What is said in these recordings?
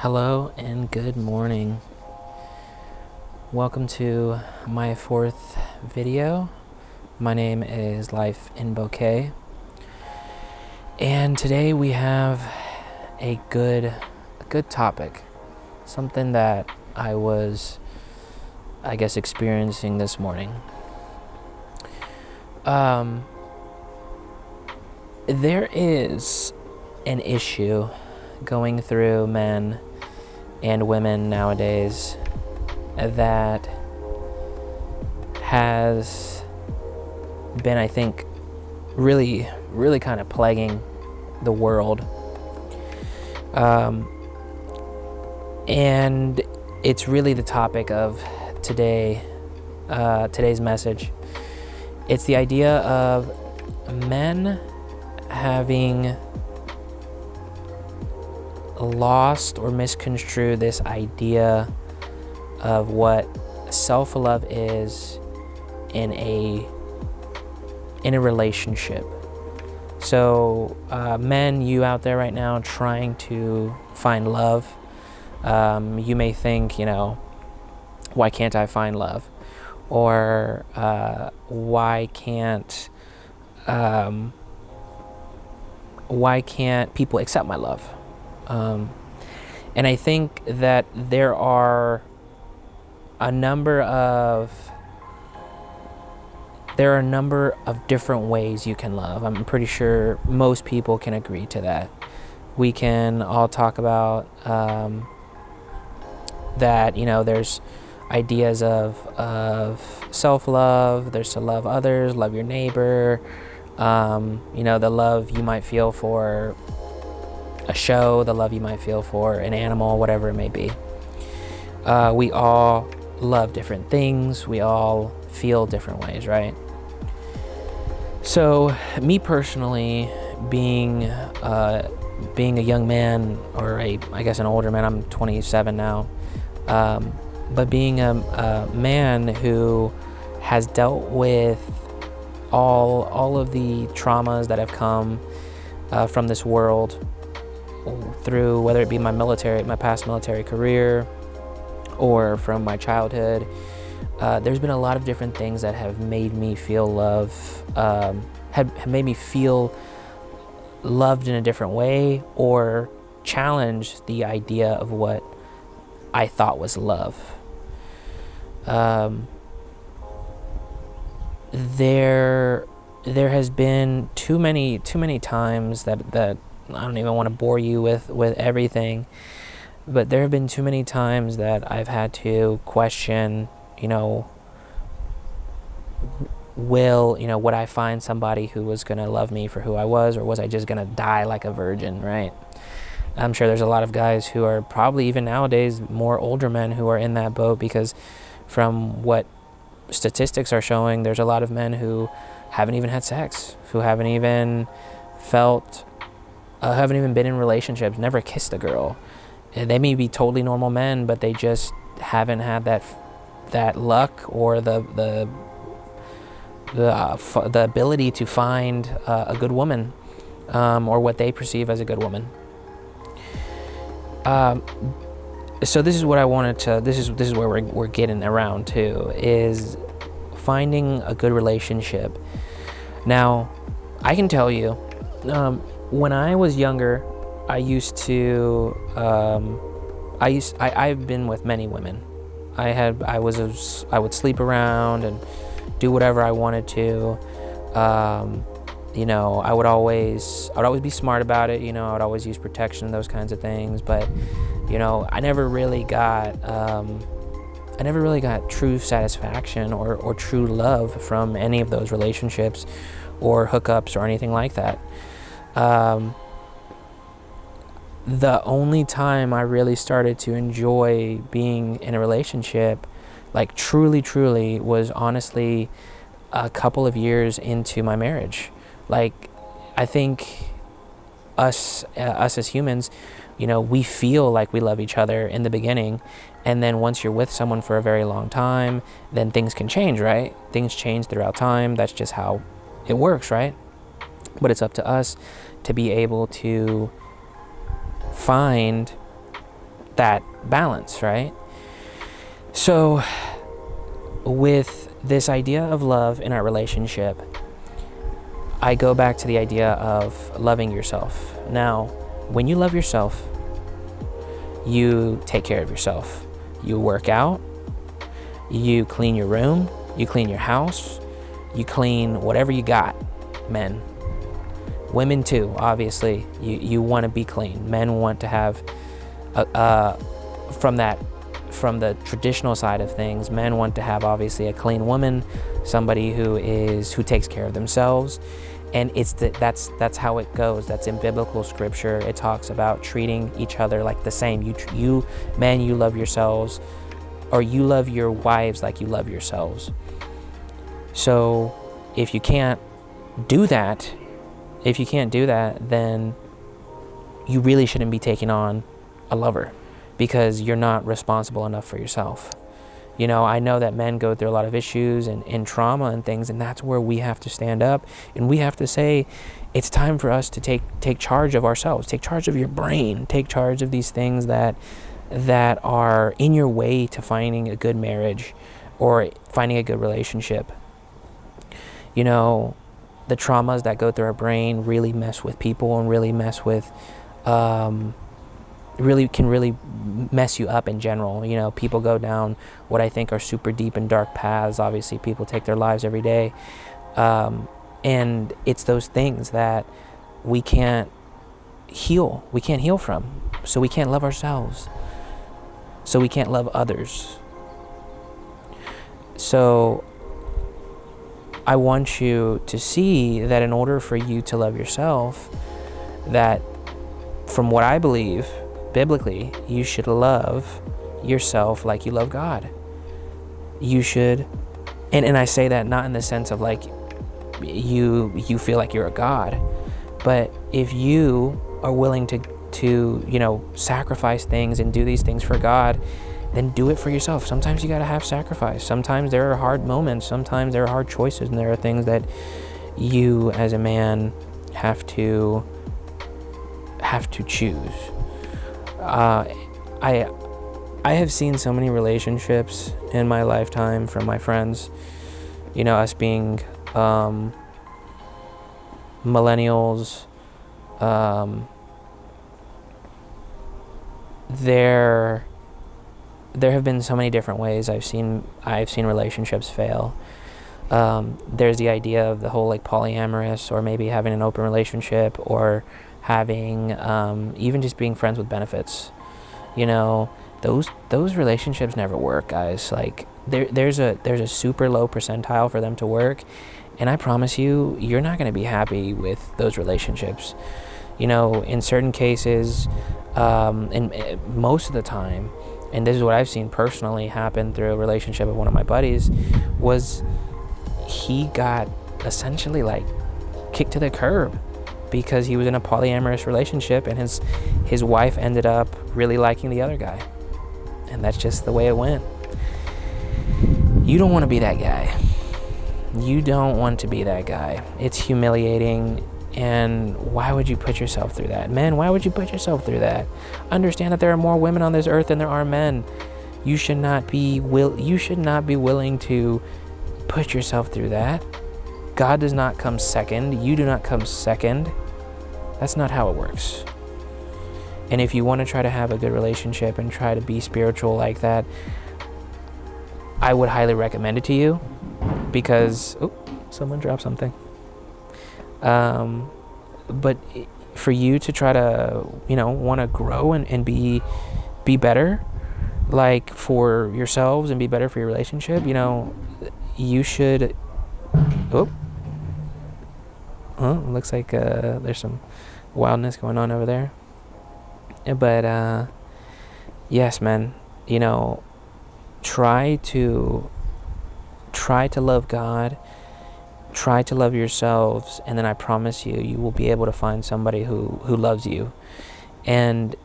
Hello and good morning. Welcome to my fourth video. My name is Life in Bouquet, and today we have a good topic, something that I was, experiencing this morning. There is an issue going through men and women nowadays that has been, I think, really kind of plaguing the world. And it's really the topic of today's message. It's the idea of men having lost or misconstrued this idea of what self-love is in a relationship. So men, you out there right now trying to find love, you may think, why can't I find love? Or why can't people accept my love? And I think that there are a number of different ways you can love. I'm pretty sure most people can agree to that. We can all talk about that, there's ideas of self-love, there's to love others, love your neighbor, the love you might feel for a show, the love you might feel for an animal, whatever it may be. We all love different things. We all feel different ways, right? So me personally, being a young man, or an older man, I'm 27 now, but being a man who has dealt with all of the traumas that have come from this world, through whether it be my past military career or from my childhood, there's been a lot of different things that have made me feel love, have made me feel loved in a different way, or challenge the idea of what I thought was love. There has been too many times that I don't even want to bore you with everything, but there have been too many times that I've had to question, would I find somebody who was going to love me for who I was, or was I just going to die like a virgin, right? I'm sure there's a lot of guys who are probably even nowadays more older men who are in that boat, because from what statistics are showing, there's a lot of men who haven't even had sex, who haven't even been in relationships, never kissed a girl. They may be totally normal men, but they just haven't had that luck or the ability to find a good woman, or what they perceive as a good woman. So this is what I wanted to. This is where we're getting around to, is finding a good relationship. Now, I can tell you, when I was younger, I've been with many women. I would sleep around and do whatever I wanted to. I would always be smart about it. I would always use protection, those kinds of things. But, I never really got true satisfaction or true love from any of those relationships or hookups or anything like that. The only time I really started to enjoy being in a relationship, like truly, was honestly a couple of years into my marriage. Like, I think us as humans, we feel like we love each other in the beginning, and then once you're with someone for a very long time, then things can change, right? Things change throughout time. That's just how it works, right? But it's up to us to be able to find that balance, right? So with this idea of love in our relationship, I go back to the idea of loving yourself. Now, when you love yourself, you take care of yourself. You work out, you clean your room, you clean your house, you clean whatever you got, men. Women too, obviously. You want to be clean. Men want to have, from the traditional side of things, men want to have obviously a clean woman, somebody who takes care of themselves. And that's how it goes. That's in biblical scripture. It talks about treating each other like the same. You men, you love yourselves, or you love your wives like you love yourselves. So if you can't do that, then you really shouldn't be taking on a lover, because you're not responsible enough for yourself. I know that men go through a lot of issues and trauma and things, and that's where we have to stand up and we have to say, it's time for us to take charge of ourselves, take charge of your brain, take charge of these things that are in your way to finding a good marriage or finding a good relationship. The traumas that go through our brain really mess with people and really mess with, really mess you up in general. People go down what I think are super deep and dark paths. Obviously, people take their lives every day. And it's those things that we can't heal. We can't heal from. So we can't love ourselves. So we can't love others. So I want you to see that in order for you to love yourself, that from what I believe, biblically, you should love yourself like you love God. You should, and I say that not in the sense of like you feel like you're a god, but if you are willing to sacrifice things and do these things for God, then do it for yourself. Sometimes you got to have sacrifice. Sometimes there are hard moments. Sometimes there are hard choices, and there are things that you as a man have to choose. I have seen so many relationships in my lifetime from my friends, us being millennials. There have been so many different ways I've seen relationships fail. There's the idea of the whole like polyamorous, or maybe having an open relationship, or having even just being friends with benefits. Those relationships never work, guys. Like there's a super low percentile for them to work, and I promise you're not going to be happy with those relationships. In certain cases, and most of the time, and this is what I've seen personally happen through a relationship with one of my buddies, was he got essentially like kicked to the curb because he was in a polyamorous relationship, and his wife ended up really liking the other guy, and that's just the way it went. You don't want to be that guy. You don't want to be that guy. It's humiliating. And why would you put yourself through that? Men, why would you put yourself through that? Understand that there are more women on this earth than there are men. You should not be willing to put yourself through that. God does not come second. You do not come second. That's not how it works. And if you want to try to have a good relationship and try to be spiritual like that, I would highly recommend it to you, because someone dropped something. But for you to try to, want to grow and be better, like for yourselves, and be better for your relationship, you should, it looks like, there's some wildness going on over there. But, yes, man, try to love God. Try to love yourselves, and then I promise you will be able to find somebody who loves you. And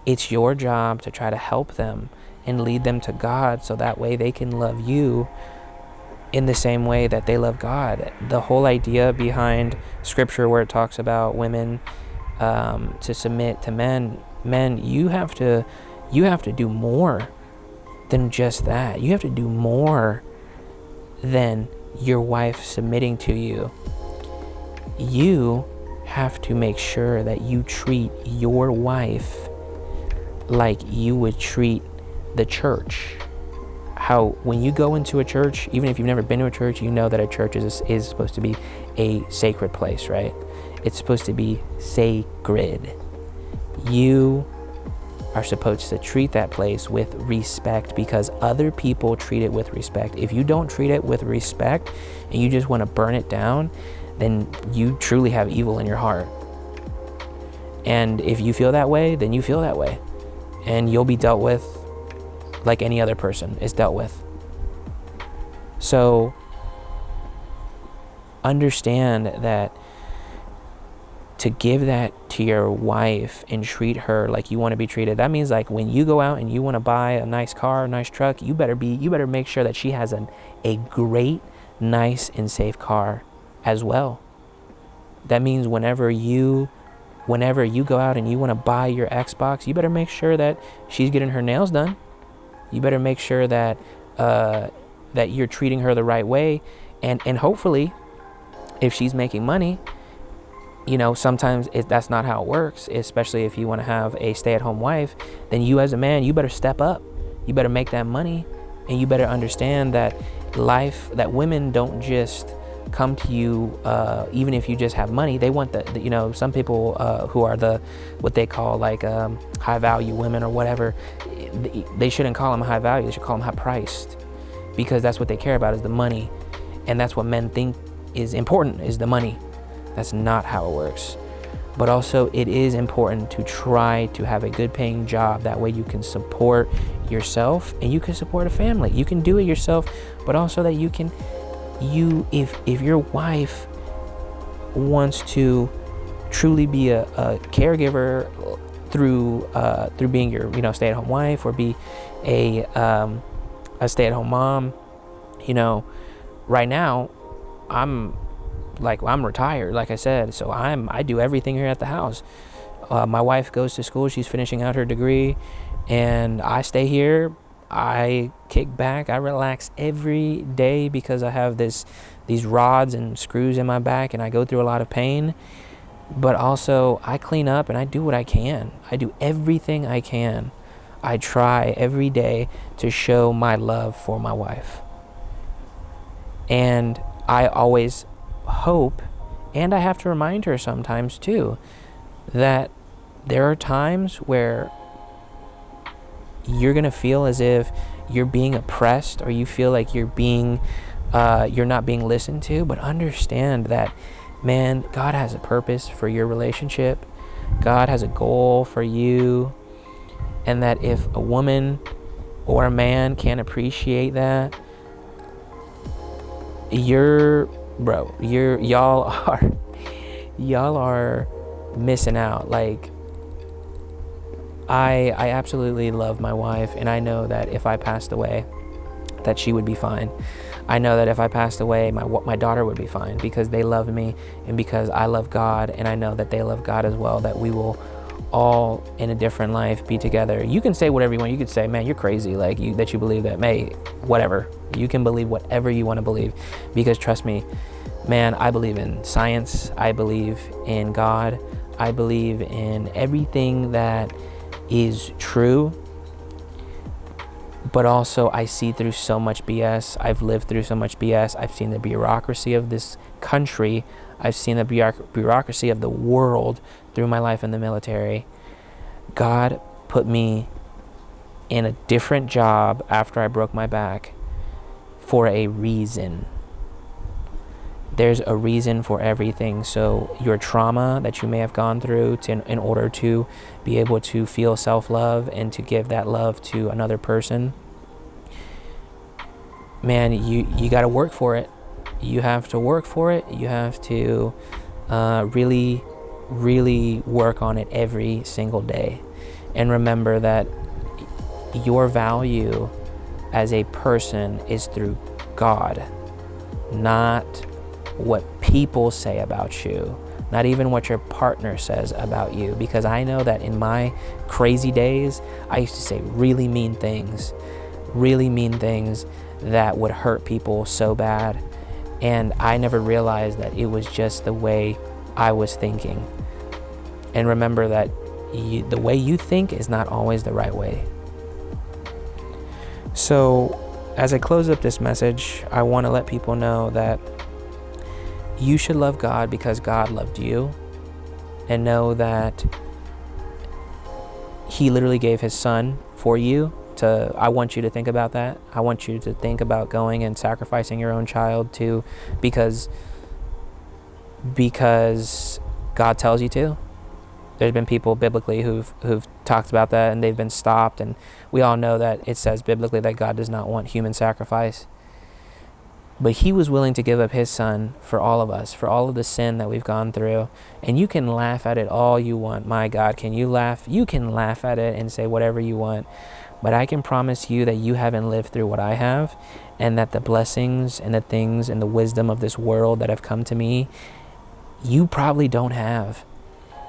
it's your job to try to help them and lead them to God, so that way they can love you in the same way that they love God. The whole idea behind scripture where it talks about women to submit to men, you have to You have to do more than just that. You have to do more than your wife submitting to you. You have to make sure that you treat your wife like you would treat the church. How when you go into a church, even if you've never been to a church, you know that a church is supposed to be a sacred place, right? It's supposed to be sacred. You are supposed to treat that place with respect because other people treat it with respect. If you don't treat it with respect and you just want to burn it down, then you truly have evil in your heart. And if you feel that way, then you feel that way. And you'll be dealt with like any other person is dealt with. So understand that to give that to your wife and treat her like you want to be treated, that means like when you go out and you want to buy a nice car, a nice truck, you better make sure that she has a great, nice and safe car as well. That means whenever you go out and you want to buy your Xbox, you better make sure that she's getting her nails done. You better make sure that that you're treating her the right way, and hopefully if she's making money, you know, sometimes that's not how it works, especially if you want to have a stay-at-home wife. Then you as a man, you better step up. You better make that money, and you better understand that that women don't just come to you even if you just have money. They want the you know, some people who are what they call like high value women or whatever, they shouldn't call them high value. They should call them high priced, because that's what they care about is the money, and that's what men think is important, is the money. That's not how it works. But also it is important to try to have a good paying job. That way you can support yourself and you can support a family. You can do it yourself, but also that if your wife wants to truly be a caregiver through being your, you know, stay-at-home wife, or be a stay-at-home mom, you know, right now I'm retired, like I said, so I do everything here at the house. My wife goes to school, she's finishing out her degree, and I stay here. I kick back, I relax every day because I have these rods and screws in my back, and I go through a lot of pain. But also I clean up and I do what I can. I do everything I can. I try every day to show my love for my wife. And I always hope, and I have to remind her sometimes too, that there are times where you're gonna feel as if you're being oppressed, or you feel like you're not being listened to. But understand that, man, God has a purpose for your relationship. God has a goal for you, and that if a woman or a man can't appreciate that, y'all are missing out. Like, I absolutely love my wife, and I know that if I passed away, that she would be fine. I know that if I passed away, my daughter would be fine, because they love me and because I love God, and I know that they love God as well, that we will all in a different life be together. You can say whatever you want. You could say, man, you're crazy, like that you believe that. Whatever. You can believe whatever you want to believe, because trust me, man, I believe in science. I believe in God. I believe in everything that is true. But also I see through so much BS. I've lived through so much BS. I've seen the bureaucracy of this country. I've seen the bureaucracy of the world through my life in the military. God put me in a different job after I broke my back for a reason. There's a reason for everything. So your trauma that you may have gone through in order to be able to feel self-love and to give that love to another person, man, you got to work for it. You have to work for it. You have to really, really work on it every single day. And remember that your value as a person is through God, not what people say about you, not even what your partner says about you, because I know that in my crazy days, I used to say really mean things that would hurt people so bad, and I never realized that it was just the way I was thinking. And remember that the way you think is not always the right way. So as I close up this message, I want to let people know that you should love God because God loved you, and know that he literally gave his son for you. I want you to think about that. I want you to think about going and sacrificing your own child too, because God tells you to. There's been people biblically who've talked about that, and they've been stopped, and we all know that it says biblically that God does not want human sacrifice. But he was willing to give up his son for all of us, for all of the sin that we've gone through. And you can laugh at it all you want. My God, can you laugh? You can laugh at it and say whatever you want. But I can promise you that you haven't lived through what I have, and that the blessings and the things and the wisdom of this world that have come to me, you probably don't have.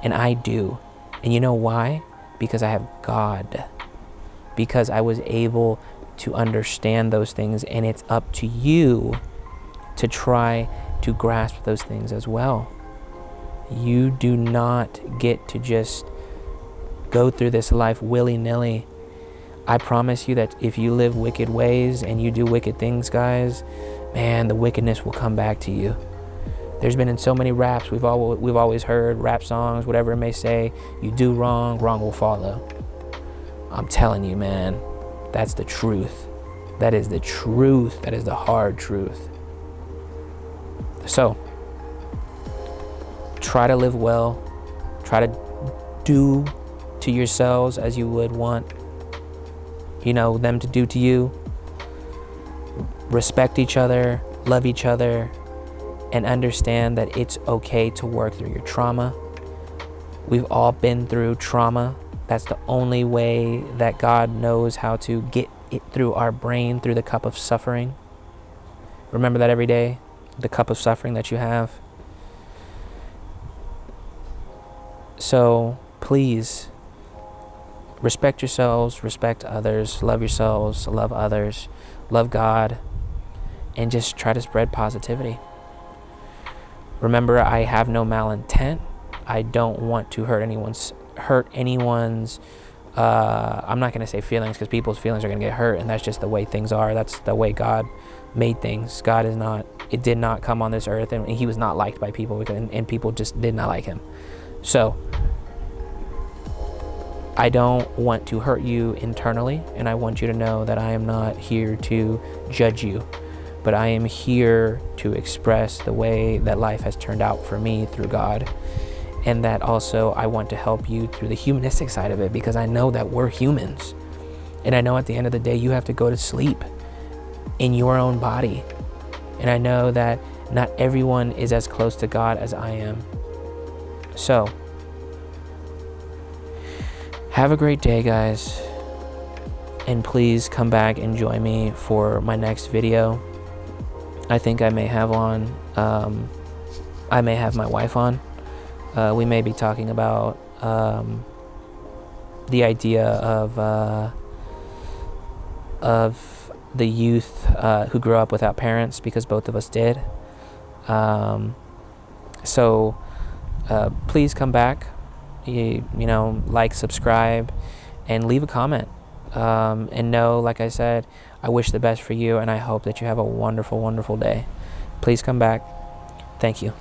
And I do. And you know why? Because I have God. Because I was able to understand those things, and it's up to you to try to grasp those things as well. You do not get to just go through this life willy-nilly. I promise you that if you live wicked ways and you do wicked things, guys, man, the wickedness will come back to you. There's been in so many raps, we've always heard rap songs, whatever it may say, you do wrong, wrong will follow. I'm telling you, man, that's the truth. That is the truth. That is the hard truth. So, try to live well. Try to do to yourselves as you would want, them to do to you. Respect each other, love each other, and understand that it's okay to work through your trauma. We've all been through trauma. That's the only way that God knows how to get it through our brain, through the cup of suffering. Remember that every day, the cup of suffering that you have. So please, respect yourselves, respect others, love yourselves, love others, love God, and just try to spread positivity. Remember, I have no malintent. I don't want to hurt anyone's I'm not going to say feelings, because people's feelings are going to get hurt, and that's just the way things are. That's the way God made things. It did not come on this earth, and he was not liked by people, and people just did not like him. So I don't want to hurt you internally, and I want you to know that I am not here to judge you, but I am here to express the way that life has turned out for me through God. And that also I want to help you through the humanistic side of it, because I know that we're humans. And I know at the end of the day, you have to go to sleep in your own body. And I know that not everyone is as close to God as I am. So, have a great day, guys. And please come back and join me for my next video. I think I may have my wife on. We may be talking about the idea of the youth who grew up without parents, because both of us did. So please come back, like, subscribe, and leave a comment. And know, like I said, I wish the best for you, and I hope that you have a wonderful, wonderful day. Please come back. Thank you.